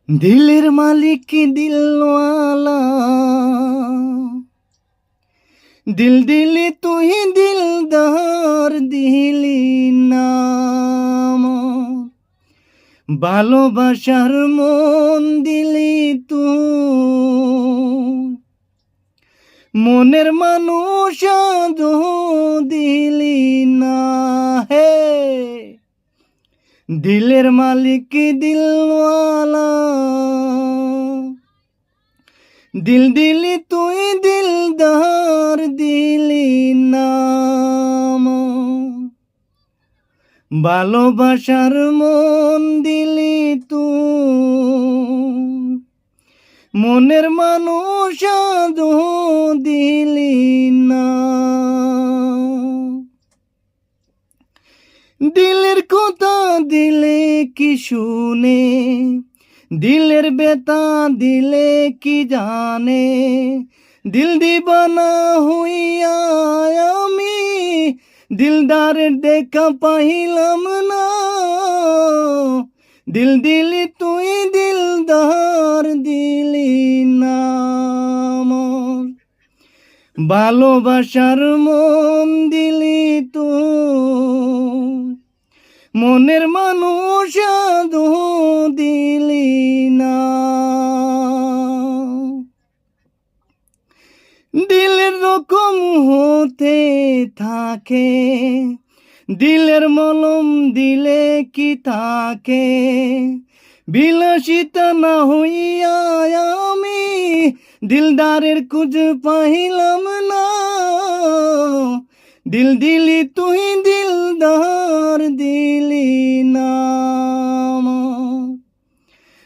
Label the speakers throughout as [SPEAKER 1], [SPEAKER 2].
[SPEAKER 1] দিলের মালিক দিলওয়ালা, দিল দিলি তুই দিলদার দিলি নাম, ভালোবাসার মন দিলি তুই, মনের মানুষ আদৌ দিলি না হে। দিলের মালিক দিলওয়ালা, দিল দিলি তুই দিলদার দিলি নাম, ভালোবাসার মন দিলি তুই, মনের মানুষ আদৌ দিলি না। দিলের কথা দিলে কি শুনে, দিলের বেতা দিলে কি জানে, দিল দিবানা হইয়া আমি দিলদারের দেখা পাইলাম না। দিল দিলি তুই দিলদার দিলি নাম, ভালোবাসার মন দিলি তুই, মনের মানুষ আদৌ দিলি না। দিলের রকম হতে থাকে, দিলের মলম দিলে কি থাকে, বিলাসিতা না হইয়া আমি দিলদারের খুঁজ পাইলাম না। দিল দিলি তুই দিলদার দিলি নাম,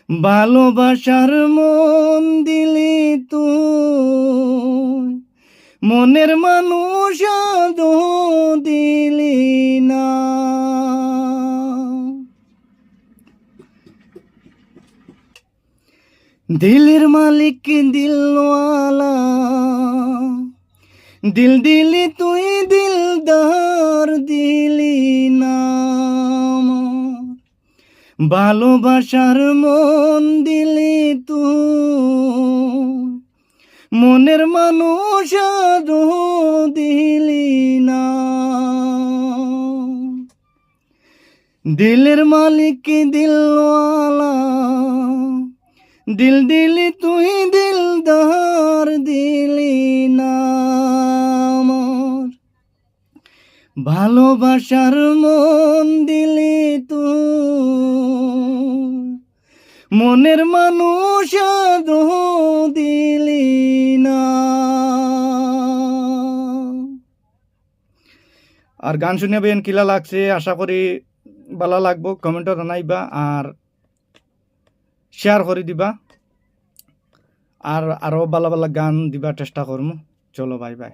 [SPEAKER 1] ভালোবাসার মন দিলি তুই, মনের মানুষ আদৌ দিলি না। দিলের মালিক দিলওয়ালা, দিল দিলি তুই দিলদার দিলি নাম, ভালোবাসার মন দিলি তুই, মনের মানুষ আদৌ দিলি না। দিলের মালিক দিলওয়ালা, দিল দিলি তুই দিলদার দিলি নাম, ভালোবাসার মন দিলি তুই, মনের মানুষ আদৌ দিলি না। আর গান শুনে বেন কিলা লাগছে, আশা করি ভালো লাগবো। কমেন্টও জানাইবা আর শেয়ার করে দিবা, আর আরো ভালো ভালো গান দিবা চেষ্টা করবো। চলো বাই বাই।